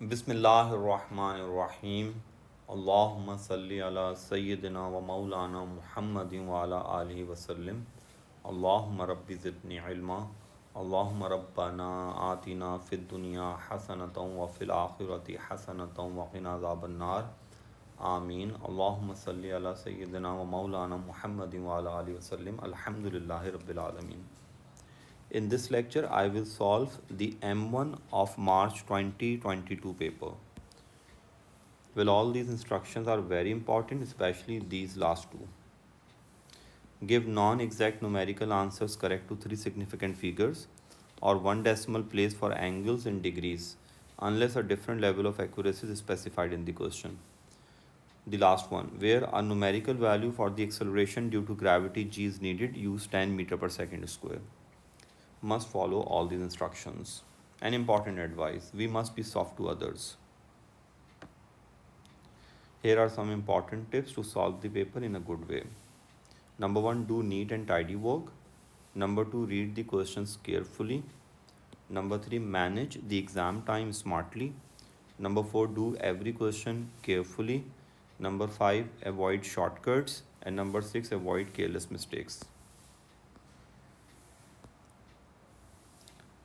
बिस्मिल्लाहिर्रहमानिर्रहीम अल्लाहुम्मा सल्ली अला सय्यिदिना व मौलाना मुहम्मदिन व अला आलिहि वसल्लम अल्लाहुम्मा रब्बि ज़िदनी इल्मा अल्लाहुम्मा रब्बना आतिना फ़िद दुनिया हसनतन व फ़िल आखिरति हसनतन व क़िना अज़ाबन्नार आमीन अल्लाहुम्मा सल्ली अला सय्यिदिना व मौलाना मुहम्मदिन व अला आलिहि वसल्लम अल्हम्दुलिल्लाहि रब्बिल आलमीन. In this lecture, I will solve the M1 of March 2022 paper. Well, all these instructions are very important, especially these last two. Give non-exact numerical answers correct to three significant figures or one decimal place for angles in degrees, unless a different level of accuracy is specified in the question. The last one, where a numerical value for the acceleration due to gravity g is needed, use 10 meter per second square. Must follow all these instructions. An important advice, we must be soft to others. Here are some important tips to solve the paper in a good way. Number one, do neat and tidy work. Number two, read the questions carefully. Number three, manage the exam time smartly. Number four, do every question carefully. Number five, avoid shortcuts. And number six, avoid careless mistakes.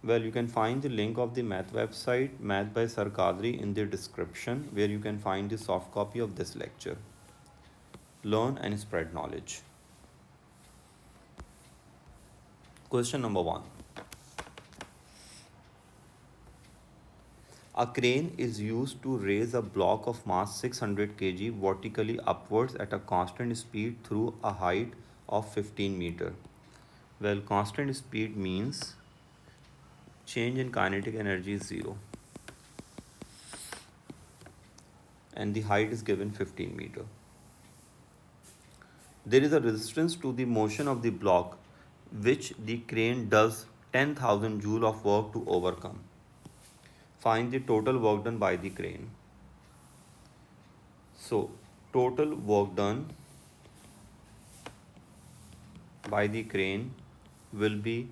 Well, you can find the link of the math website, Math by Sir Qadri, in the description, where you can find the soft copy of this lecture. Learn and spread knowledge. Question number one. A crane is used to raise a block of mass 600 kg vertically upwards at a constant speed through a height of 15 meter. Well, constant speed means change in kinetic energy is zero. And the height is given 15 meter. There is a resistance to the motion of the block which the crane does 10,000 joule of work to overcome. Find the total work done by the crane. So, total work done by the crane will be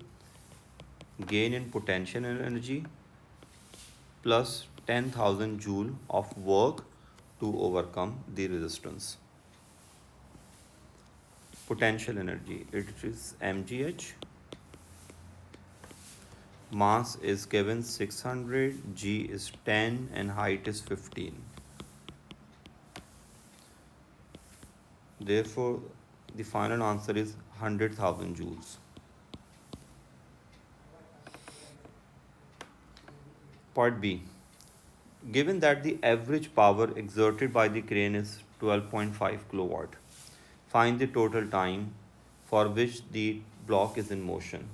gain in potential energy plus 10,000 joule of work to overcome the resistance. Potential energy, it is mgh. Mass is given 600, g is 10 and height is 15. Therefore, the final answer is 100,000 joules. Part B. Given that the average power exerted by the crane is 12.5 kilowatt, find the total time for which the block is in motion.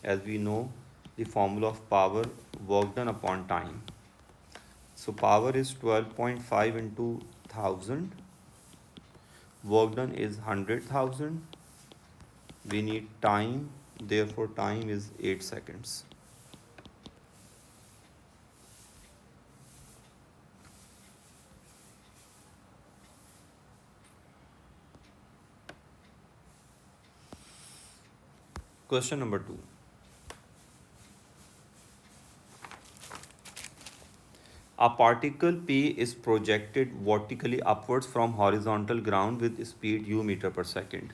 As we know, the formula of power, work done upon time. So power is 12.5 into 1000. Work done is 100,000. We need time, therefore time is 8 seconds. Question number 2. A particle P is projected vertically upwards from horizontal ground with speed u meter per second.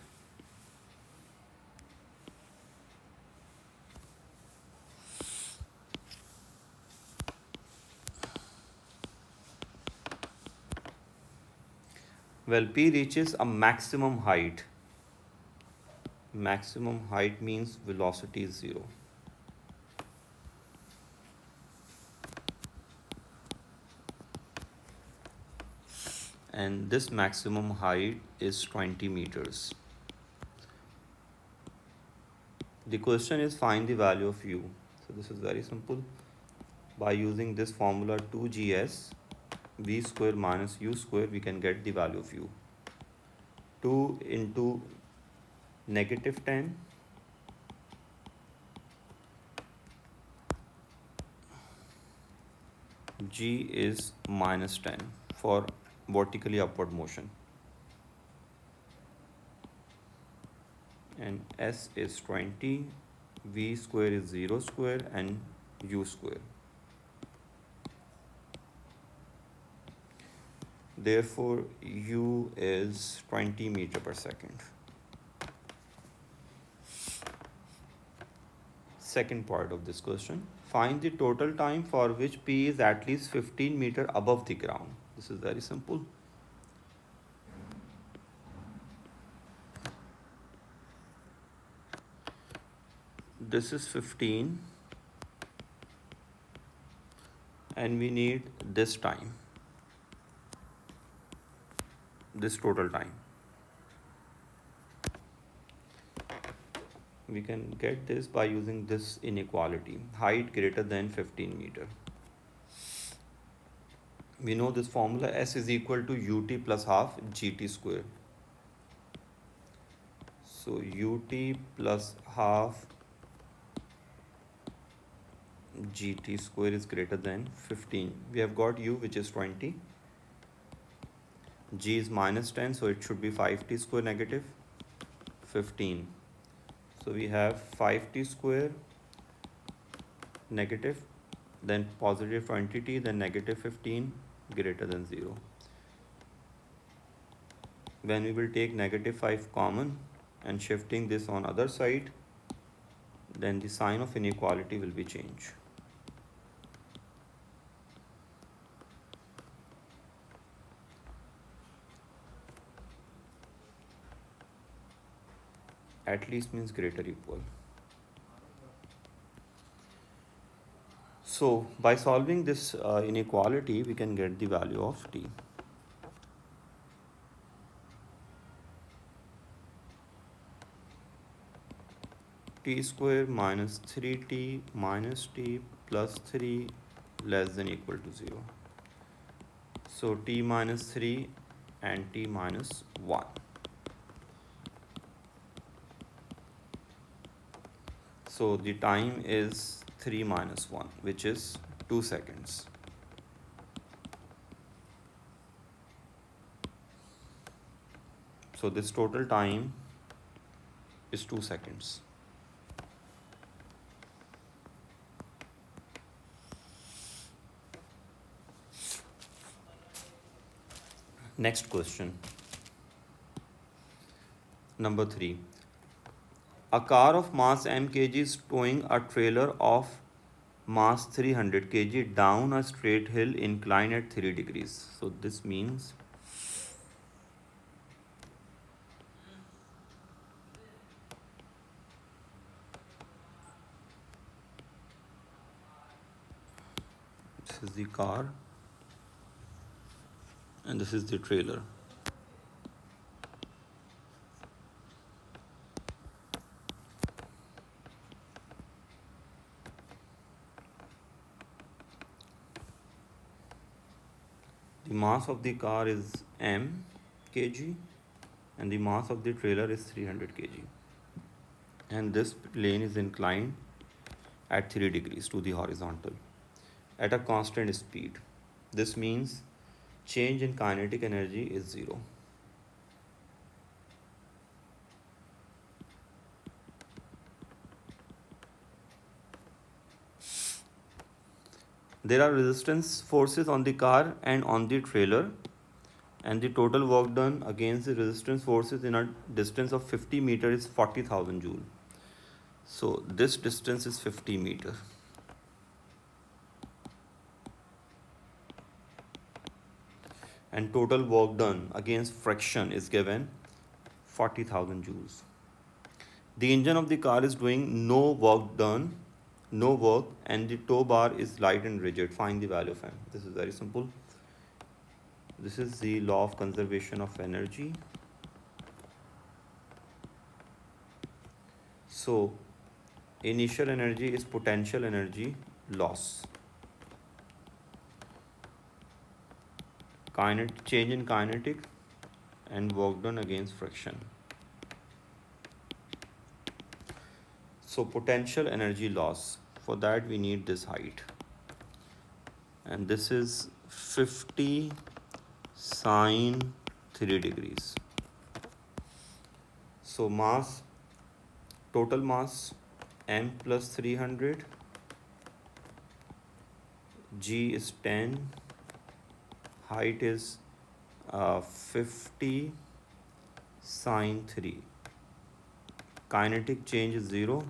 Well, P reaches a maximum height. Maximum height means velocity is 0. And this maximum height is 20 meters. The question is find the value of u. So this is very simple. By using this formula 2gs v square minus u square, we can get the value of u. 2 into negative 10 g is minus 10 for vertically upward motion, and s is 20, v square is 0 square and u square. Therefore, U is 20 meter per second. Second part of this question. Find the total time for which P is at least 15 meter above the ground. This is very simple. This is 15 and we need this time, this total time. We can get this by using this inequality, height greater than 15 meter. We know this formula, S is equal to ut plus half gt square. So ut plus half gt square is greater than 15. We have got u, which is 20. G is minus 10, so it should be 5t square negative 15. So we have 5t square negative, then positive 20t, then negative 15 greater than 0. When we will take negative 5 common and shifting this on other side, then the sign of inequality will be changed. At least means greater equal. So by solving this inequality, we can get the value of t. T square minus 3t minus t plus 3 less than equal to 0. So t minus 3 and t minus 1. So the time is 3 minus 1, which is 2 seconds. So this total time is 2 seconds. Next question. Number 3. A car of mass m kg is towing a trailer of mass 300 kg down a straight hill inclined at 3 degrees. So this means this is the car and this is the trailer. The mass of the car is m kg and the mass of the trailer is 300 kg. And this plane is inclined at 3 degrees to the horizontal at a constant speed. This means change in kinetic energy is 0. There are resistance forces on the car and on the trailer, and the total work done against the resistance forces in a distance of 50 meters is 40,000 joule. So this distance is 50 meters. And total work done against friction is given 40,000 joules. The engine of the car is doing no work, and the tow bar is light and rigid. Find the value of m. This is very simple. This is the law of conservation of energy. So initial energy is potential energy loss. Change in kinetic and work done against friction. So potential energy loss, for that we need this height. And this is 50 sine 3 degrees. So mass, total mass m plus 300, g is 10, height is 50 sine 3. Kinetic change is 0.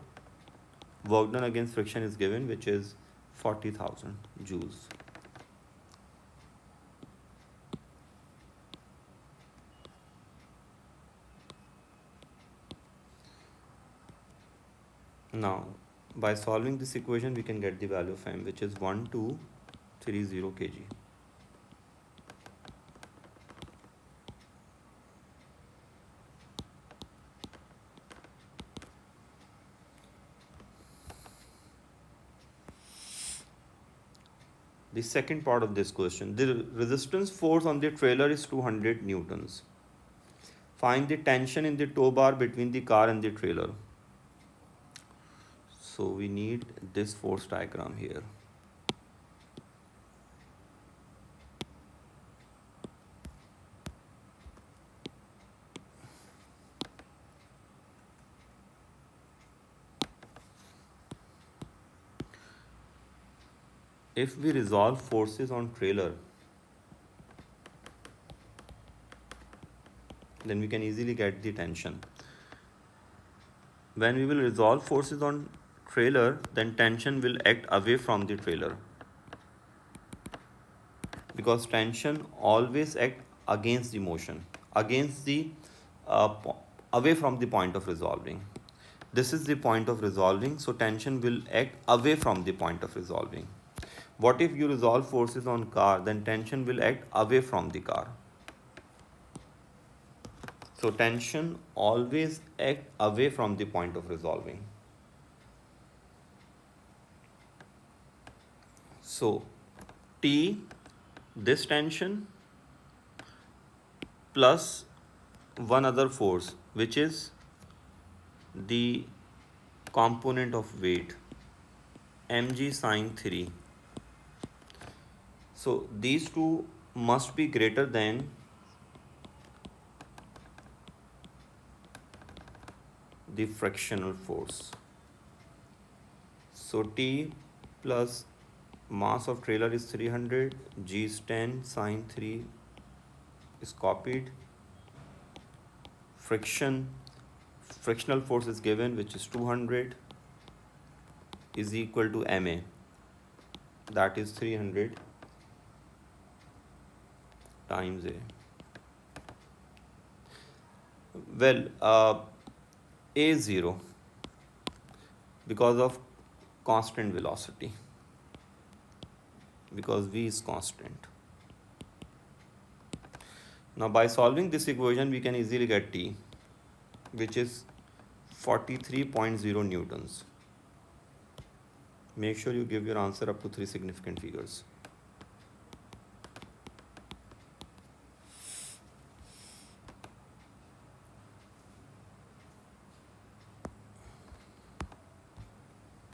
Work done against friction is given, which is 40,000 joules. Now, by solving this equation, we can get the value of m, which is 1230 kg. The second part of this question, the resistance force on the trailer is 200 newtons. Find the tension in the tow bar between the car and the trailer. So we need this force diagram here. If we resolve forces on trailer, then we can easily get the tension. When we will resolve forces on trailer, then tension will act away from the trailer, because tension always act against the motion, against the away from the point of resolving. This is the point of resolving, so tension will act away from the point of resolving. What if you resolve forces on car, then tension will act away from the car. So tension always act away from the point of resolving. So T, this tension, plus one other force, which is the component of weight, mg sine 3. So these two must be greater than the frictional force. So T plus mass of trailer is 300, G is 10, sine 3 is copied. Frictional force is given, which is 200, is equal to MA, that is 300 times A. Well, A is 0 because of constant velocity, because V is constant. Now by solving this equation, we can easily get T, which is 43.0 newtons. Make sure you give your answer up to 3 significant figures.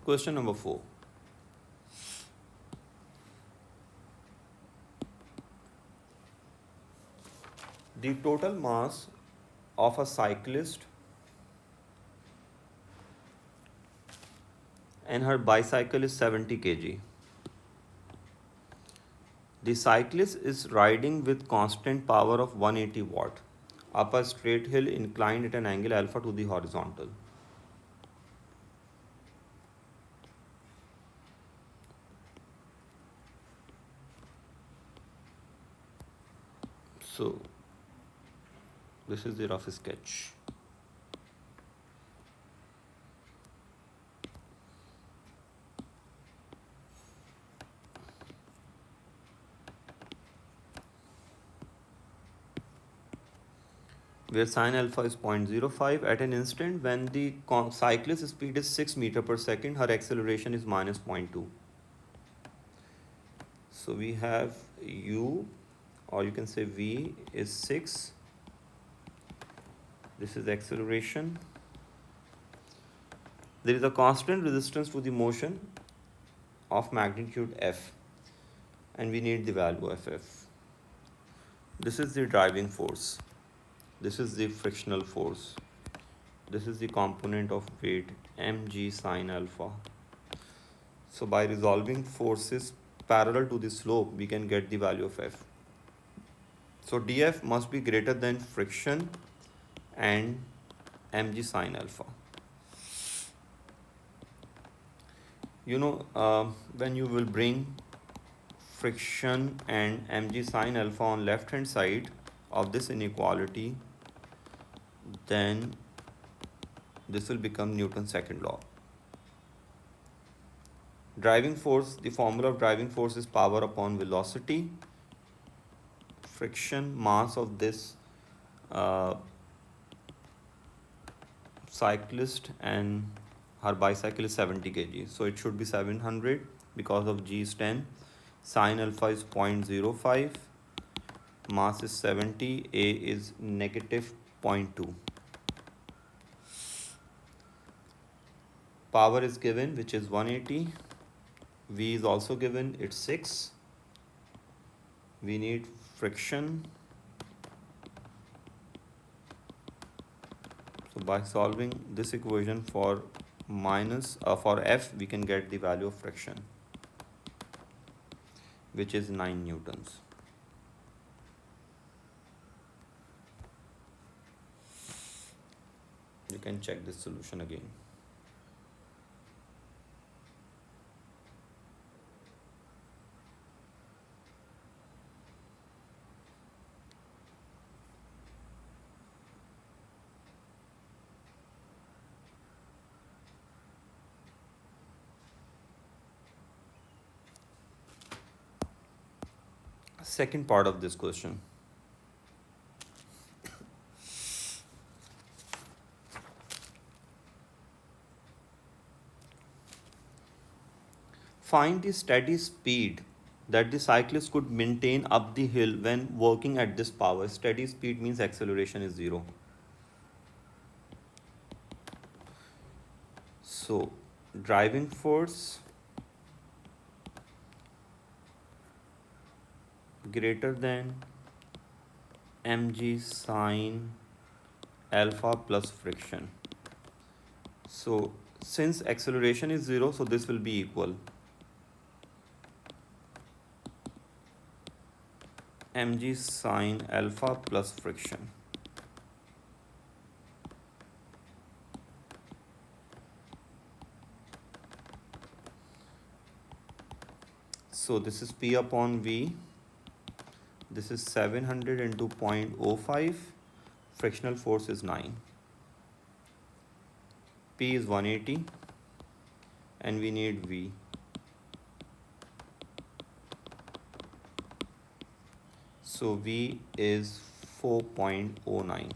Question number 4. The total mass of a cyclist and her bicycle is 70 kg. The cyclist is riding with constant power of 180 watt up a straight hill inclined at an angle alpha to the horizontal. So this is the rough sketch. Where sine alpha is 0.05, at an instant when the cyclist speed is 6 meters per second, her acceleration is minus 0.2. So we have U, or you can say V, is 6. This is acceleration. There is a constant resistance to the motion of magnitude F, and we need the value of F. This is the driving force. This is the frictional force. This is the component of weight, mg sine alpha. So by resolving forces parallel to the slope, we can get the value of F. So df must be greater than friction and mg sine alpha. When you will bring friction and mg sine alpha on left hand side of this inequality, then this will become Newton's second law. Driving force, the formula of driving force is power upon velocity. Friction, mass of this uh, cyclist and her bicycle is 70 kg. So it should be 700 because of g is 10. Sine alpha is 0.05. Mass is 70. A is negative 0.2. Power is given, which is 180. V is also given, it's 6. We need friction. So by solving this equation for F, we can get the value of friction, which is 9 newtons. You can check this solution again. Second part of this question. Find the steady speed that the cyclist could maintain up the hill when working at this power. Steady speed means acceleration is 0. So driving force greater than mg sine alpha plus friction. So since acceleration is 0, so this will be equal mg sine alpha plus friction. So this is P upon V. This is 700 into 0.05. Frictional force is 9. P is 180 and we need V. So V is 4.09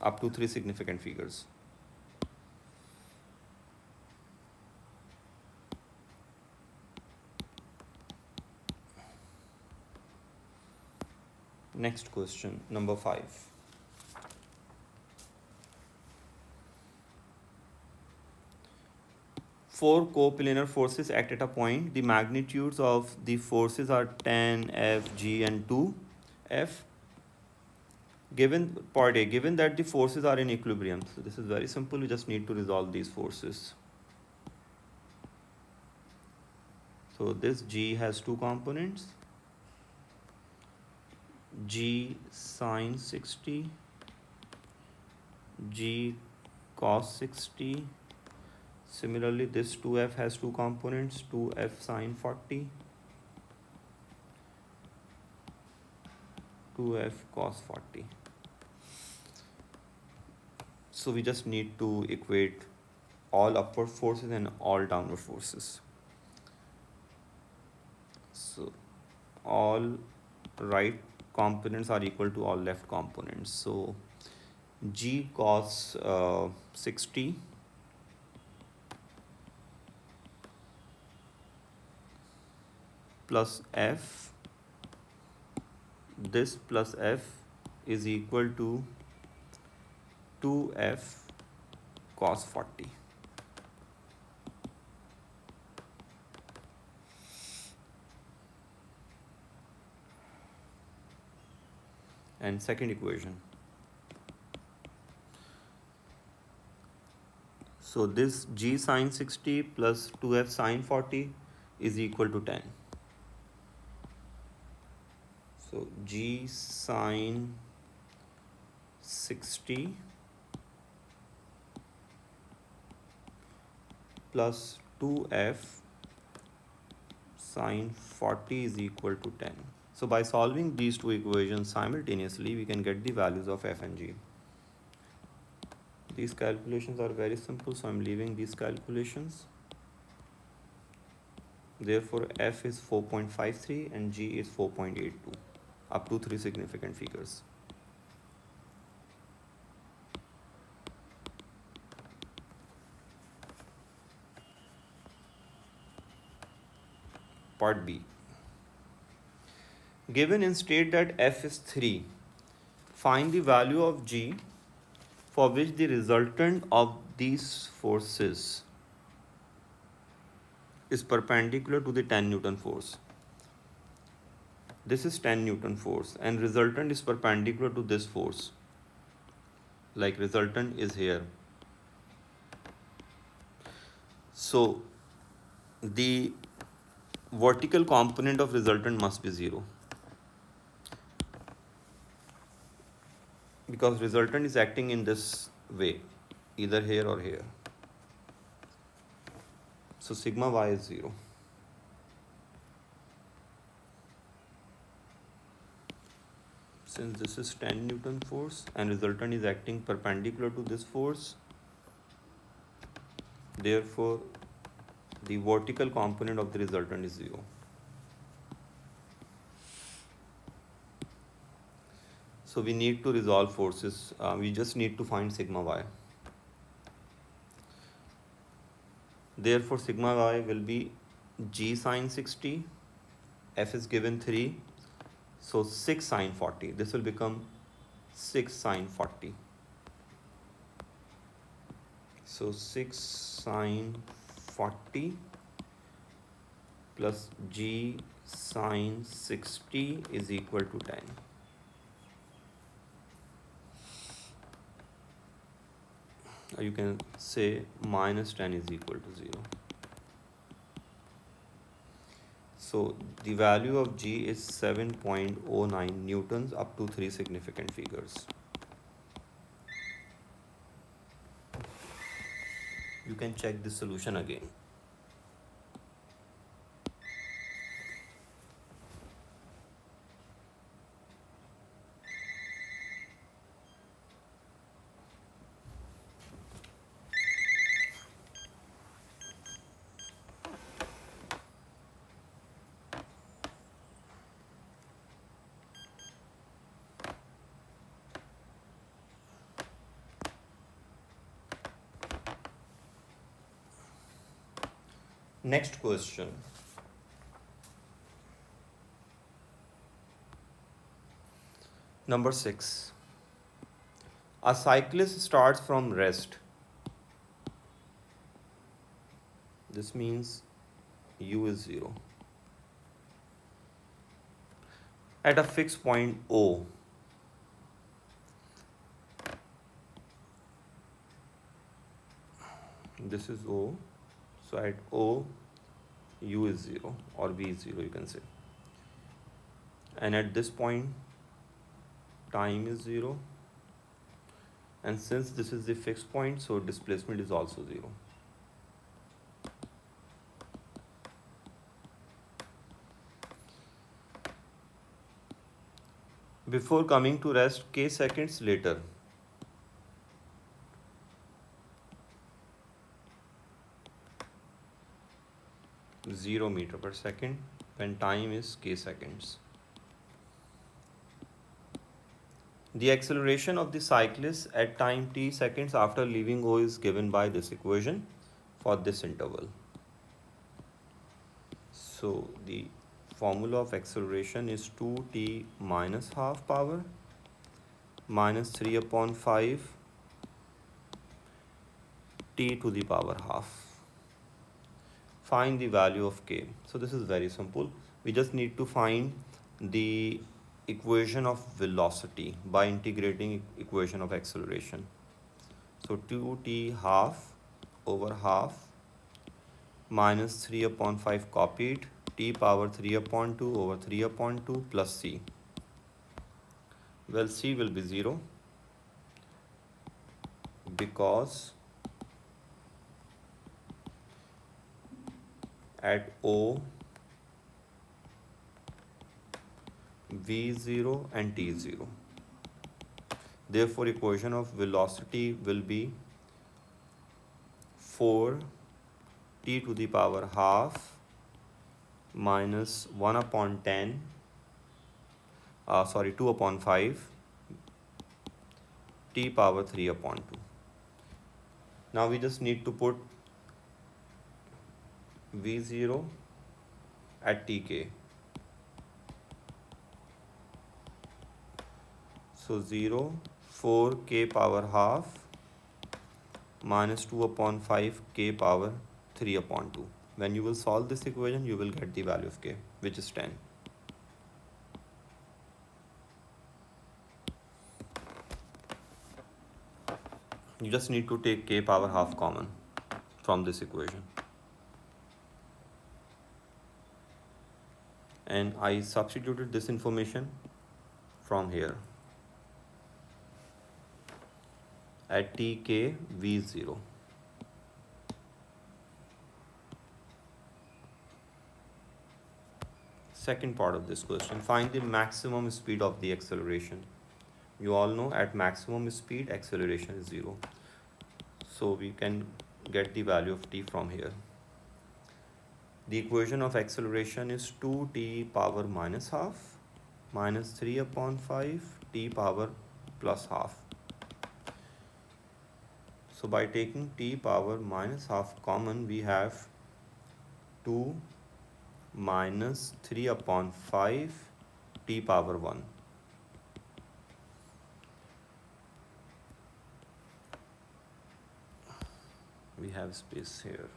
up to 3 significant figures. Next question, number 5. Four coplanar forces act at a point. The magnitudes of the forces are 10, F, G, and 2, F. Given part A, given that the forces are in equilibrium. So this is very simple. We just need to resolve these forces. So this G has 2 components. G sine 60, G cos 60. Similarly, this 2F has 2 components, 2F sine 40, 2F cos 40. So we just need to equate all upward forces and all downward forces. So all right components are equal to all left components. So G cos 60 plus F, this plus F is equal to 2F cos 40. And second equation. So this G sine 60 plus 2F sine 40 is equal to 10. So g sine 60 plus 2f sine 40 is equal to 10. So by solving these two equations simultaneously, we can get the values of f and g. These calculations are very simple, so I'm leaving these calculations. Therefore, f is 4.53 and g is 4.82, up to 3 significant figures. Part B. Given in state that f is 3, find the value of g for which the resultant of these forces is perpendicular to the 10 Newton force. This is 10 Newton force and resultant is perpendicular to this force. Like resultant is here. So the vertical component of resultant must be 0. Because resultant is acting in this way, either here or here. So sigma y is 0. Since this is 10 Newton force and resultant is acting perpendicular to this force, therefore the vertical component of the resultant is 0. So we need to resolve forces. We just need to find sigma y. Therefore sigma y will be g sine 60. F is given 3. So 6 sine 40. This will become 6 sine 40. So 6 sine 40 plus g sine 60 is equal to 10. Or you can say minus 10 is equal to 0. So the value of g is 7.09 newtons up to 3 significant figures. You can check this solution again. Next question. Number 6. A cyclist starts from rest. This means u is 0. At a fixed point O. This is O. So at O, u is 0 or v is 0, you can say. And at this point, time is 0. And since this is the fixed point, so displacement is also 0. Before coming to rest, k seconds later, zero meter per second, when time is k seconds. The acceleration of the cyclist at time t seconds after leaving O is given by this equation for this interval. So the formula of acceleration is 2t minus half power minus 3 upon 5 t to the power half. Find the value of k. So this is very simple. We just need to find the equation of velocity by integrating equation of acceleration. So 2t half over half minus 3 upon 5 copied, t power 3 upon 2 over 3 upon 2 plus c. Well, C will be 0 because at O, V0 and T0. Therefore, equation of velocity will be 4 t to the power half minus 1 upon 10, 2 upon 5 t power 3 upon 2. Now we just need to put V0 at tk. So 0, 4k power half minus 2 upon 5 k power 3 upon 2. When you will solve this equation, you will get the value of k, which is 10. You just need to take k power half common from this equation. And I substituted this information from here at tk v0. Second part of this question, find the maximum speed of the acceleration. You all know at maximum speed acceleration is 0. So we can get the value of t from here. The equation of acceleration is 2t power minus half minus 3 upon 5 t power plus half. So by taking t power minus half common, we have 2 minus 3 upon 5 t power 1. We have space here.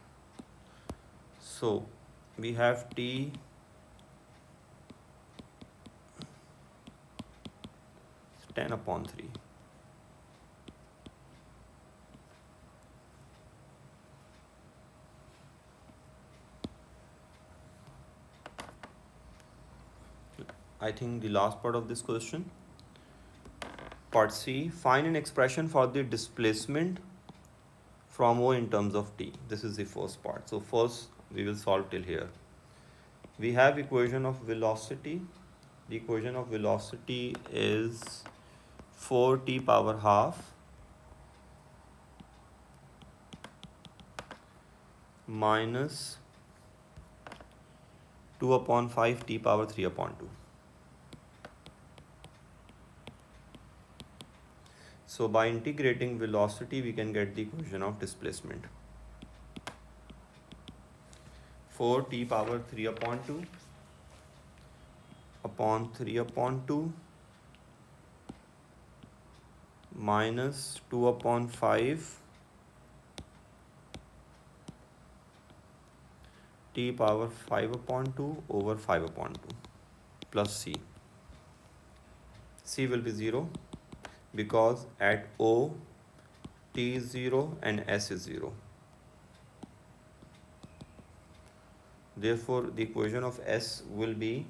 So we have t is 10 upon 3. I think the last part of this question. Part C, find an expression for the displacement from O in terms of t. This is the first part. So first we will solve till here. We have equation of velocity. The equation of velocity is 4t power half minus 2 upon 5 t power 3 upon 2. So by integrating velocity, we can get the equation of displacement. 4t power 3 upon 2 upon 3 upon 2 minus 2 upon 5 t power 5 upon 2 over 5 upon 2 plus c. C will be 0 because at O, t is 0 and s is 0. Therefore, the equation of s will be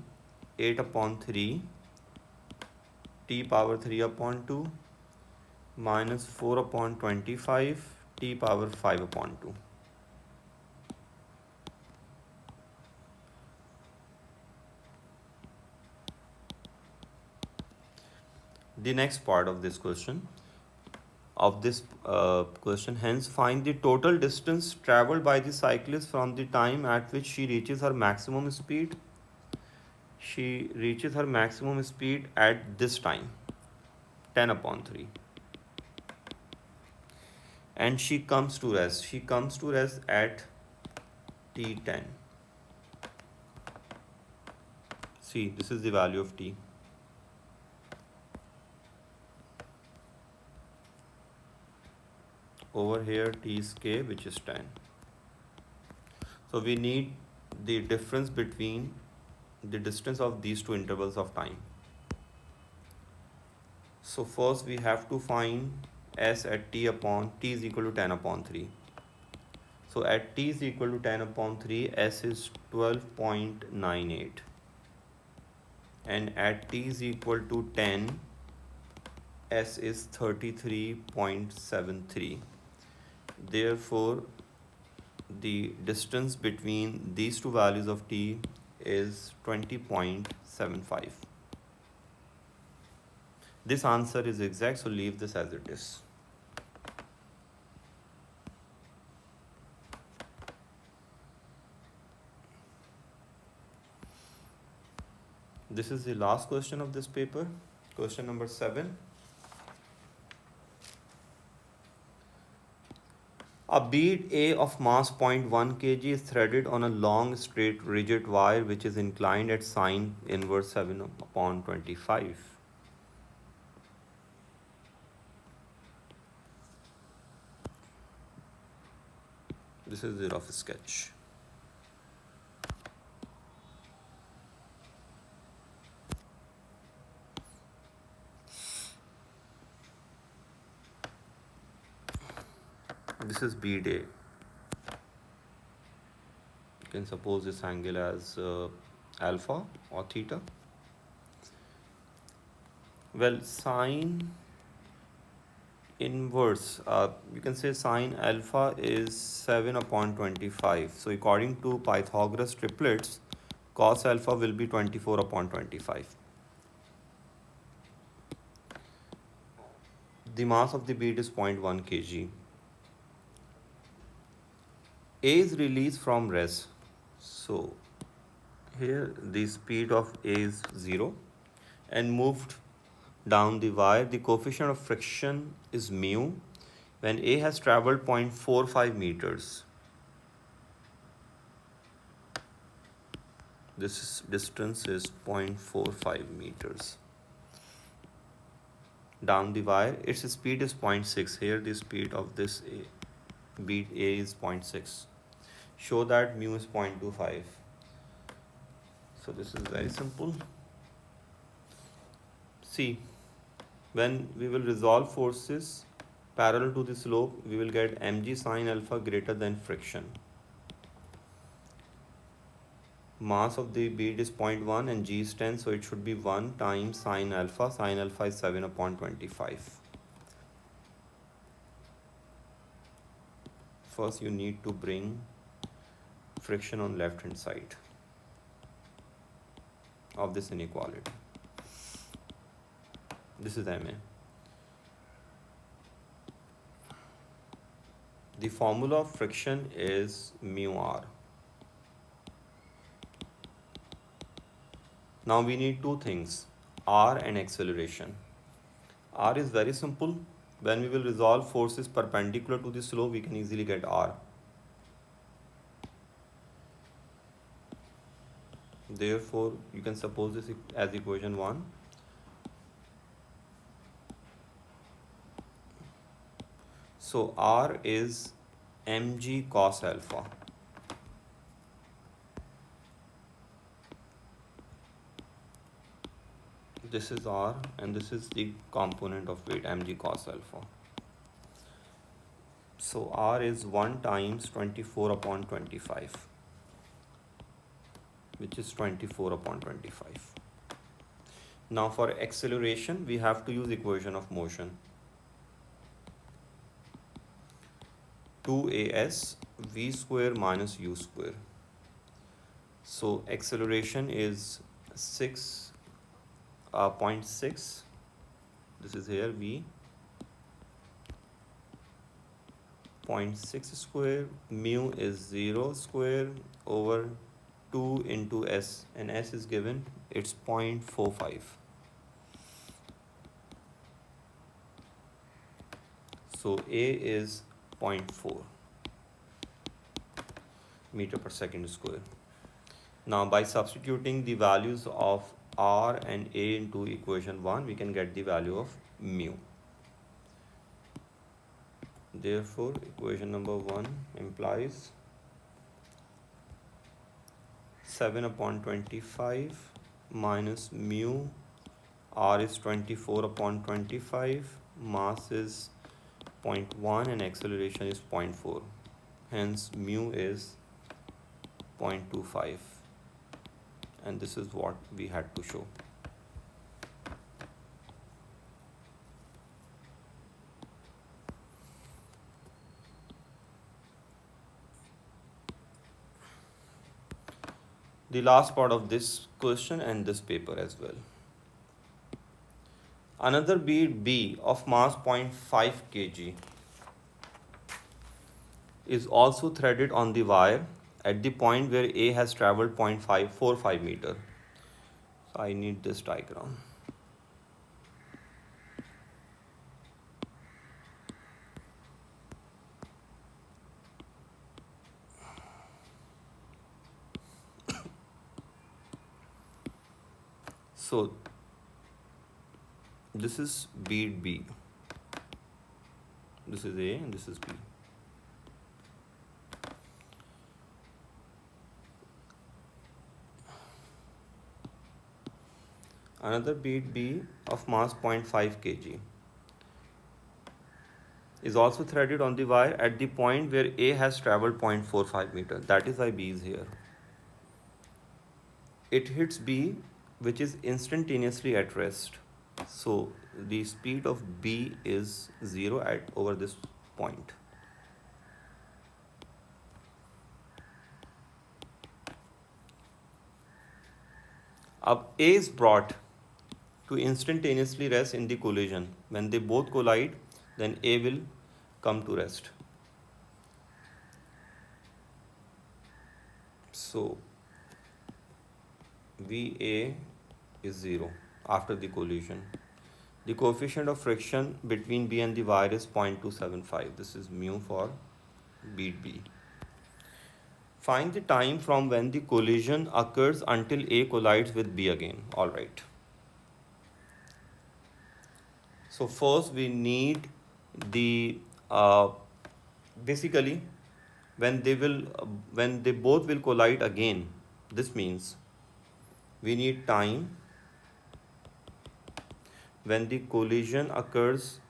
8 upon 3 t power 3 upon 2 minus 4 upon 25 t power 5 upon 2. The next part of this question, hence find the total distance traveled by the cyclist from the time at which she reaches her maximum speed. She reaches her maximum speed at this time, 10 upon 3. And she comes to rest. She comes to rest at t10. See, this is the value of t. Over here t is k, which is 10. So we need the difference between the distance of these two intervals of time. So first we have to find s at t is equal to 10 upon 3. So at t is equal to 10 upon 3, s is 12.98. And at t is equal to 10, S is 33.73. Therefore, the distance between these two values of t is 20.75. This answer is exact, so leave this as it is. This is the last question of this paper, question number 7. A bead A of mass 0.1 kg is threaded on a long, straight, rigid wire which is inclined at sine inverse 7/25. This is the rough sketch. This is bead A. You can suppose this angle as alpha or theta. Well, sine inverse, you can say sine alpha is 7/25. So according to Pythagoras triplets, cos alpha will be 24/25. The mass of the bead is 0.1 kg. A is released from rest. So here the speed of A is 0 and moved down the wire. The coefficient of friction is mu when A has traveled 0.45 meters. This distance is 0.45 meters. Down the wire, its speed is 0.6. Here the speed of this bead A is 0.6. Show that mu is 0.25. So this is very simple. See, when we will resolve forces parallel to the slope, we will get mg sine alpha greater than friction. Mass of the bead is 0.1 and g is 10, so it should be 1 times sine alpha. Sine alpha is 7/25. First, you need to bring friction on left hand side of this inequality. This is MA. The formula of friction is mu r. Now we need two things, r and acceleration. R is very simple. When we will resolve forces perpendicular to the slope, we can easily get r. Therefore, you can suppose this as equation 1. So R is mg cos alpha. This is R and this is the component of weight mg cos alpha. So R is 1 times 24/25, which is 24/25. Now for acceleration, we have to use equation of motion. 2as v square minus u square. So acceleration is 6.6. This is here v. 0.6 square. Mu is 0 square over 2 into s, and s is given, it's 0.45. So A is 0.4 meter per second square. Now by substituting the values of R and A into equation 1, we can get the value of mu. Therefore, equation number 1 implies 7/25 minus mu. R is 24/25. Mass is 0.1 and acceleration is 0.4. Hence, mu is 0.25. And this is what we had to show. the last part of this question and this paper as well. Another bead B of mass 0.5 kg is also threaded on the wire at the point where A has traveled 0.545 meter. So I need this diagram. So this is bead B. This is A and this is B. Another bead B of mass 0.5 kg is also threaded on the wire at the point where A has traveled 0.45 meter. That is why B is here. It hits B, which is instantaneously at rest. So the speed of B is 0 at over this point. अब A is brought to instantaneously rest in the collision. When they both collide, then A will come to rest. So VA is 0 after the collision. The coefficient of friction between B and the wire is 0.275. This is mu for bead B. Find the time from when the collision occurs until A collides with B again. All right. So first we need the basically when they both will collide again. This means we need time when the collision occurs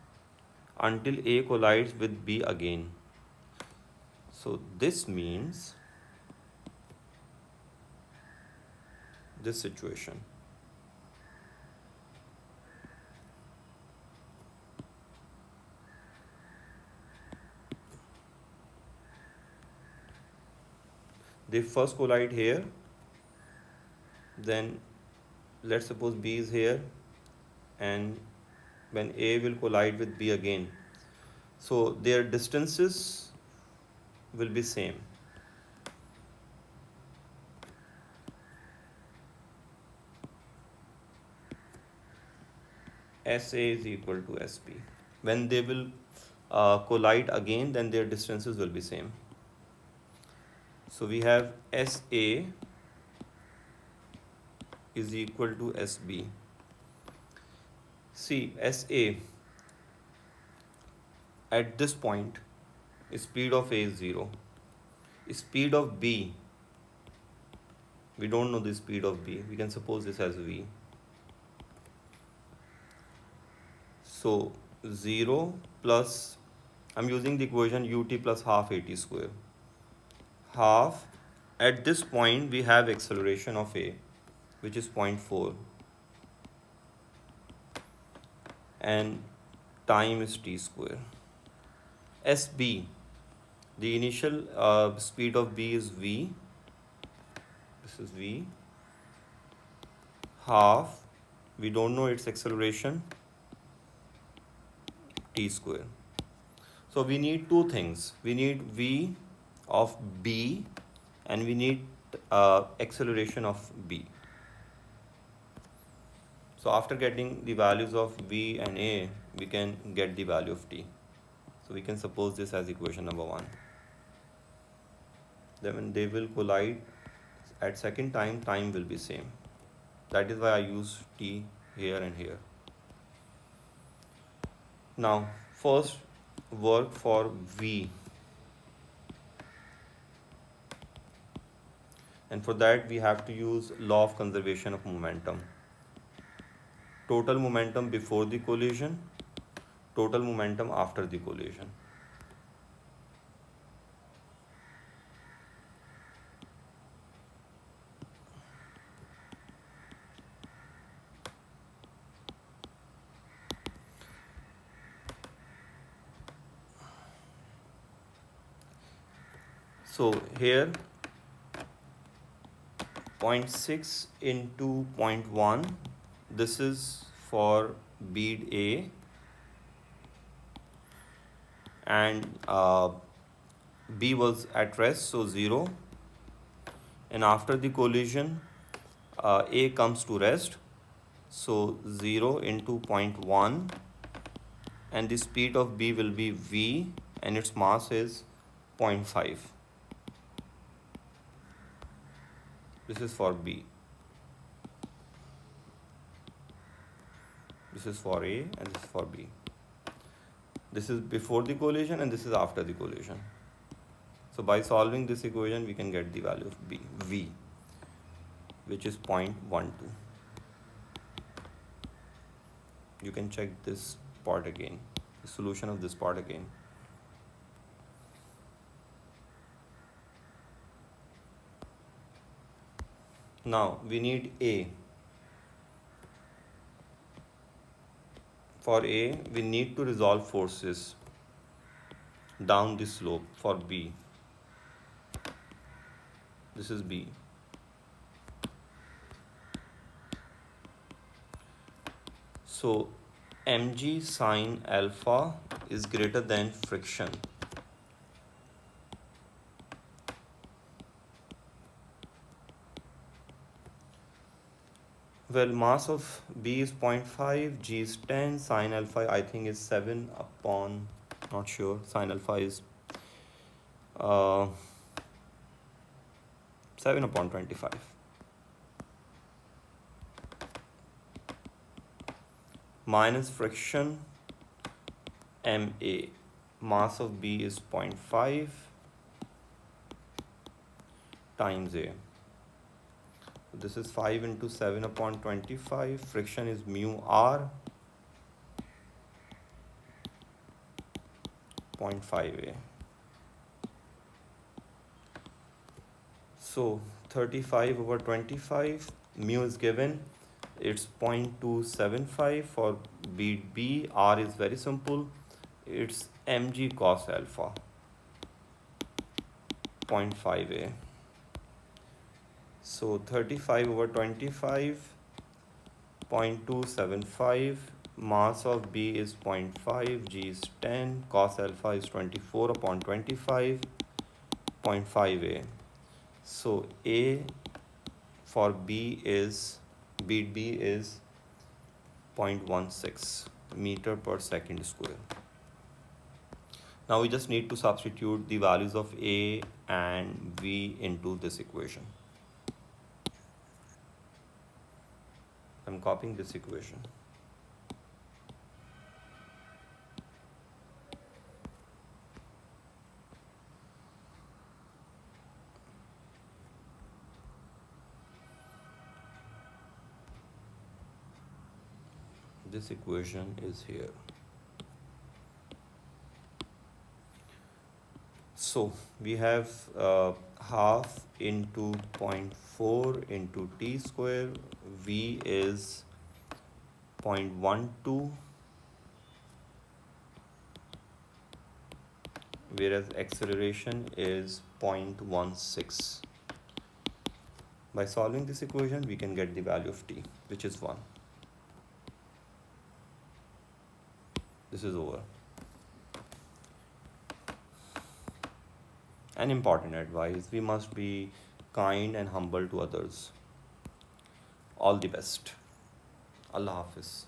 until A collides with B again. So this means this situation. They first collide here, then let's suppose B is here, and when A will collide with B again, so their distances will be same. SA is equal to SP. When they will collide again, then their distances will be same. So we have SA is equal to SB. See, SA at this point, speed of A is 0. Speed of B, we don't know the speed of B. We can suppose this as V. So 0 plus, I'm using the equation ut plus half at square. Half, at this point we have acceleration of A, which is 0.4, and time is t square. SB, the initial speed of B is V. This is V. Half, we don't know its acceleration, t square. So we need two things. We need V of B and we need acceleration of B. So after getting the values of V and A, we can get the value of t. So we can suppose this as equation number 1. Then when they will collide at second time, time will be same. That is why I use t here and here. Now first work for V. And for that we have to use law of conservation of momentum. Total momentum before the collision, total momentum after the collision. So here 0.6 into 0.1, this is for bead A, and B was at rest, so 0. And after the collision, A comes to rest, so 0 into 0.1, and the speed of B will be V, and its mass is 0.5. This is for B. This is for A and this is for B. This is before the collision and this is after the collision. So by solving this equation, we can get the value of B, V, which is 0.12. You can check this part again, the solution of this part again. Now we need A. For A, we need to resolve forces down the slope for B. This is B. So mg sine alpha is greater than friction. Well, mass of B is 0.5, G is 10, sine alpha I think is 7 upon, not sure, sine alpha is 7 upon 25. Minus friction MA, mass of B is 0.5 times A. This is 5 into 7 upon 25. Friction is mu R, 0.5A. So 35 over 25, mu is given. It's 0.275 for bead B. R is very simple. It's mg cos alpha, 0.5A. So 35 over 25, 0.275, mass of B is 0.5, G is 10, cos alpha is 24 upon 25, 0.5A. So A for B is, bead B is 0.16 meter per second square. Now we just need to substitute the values of A and V into this equation. I'm copying this equation. This equation is here. So we have half into 0.4 into t square. V is 0.12, whereas acceleration is 0.16. By solving this equation, we can get the value of t, which is 1. This is over. An important advice: we must be kind and humble to others. All the best. Allah Hafiz.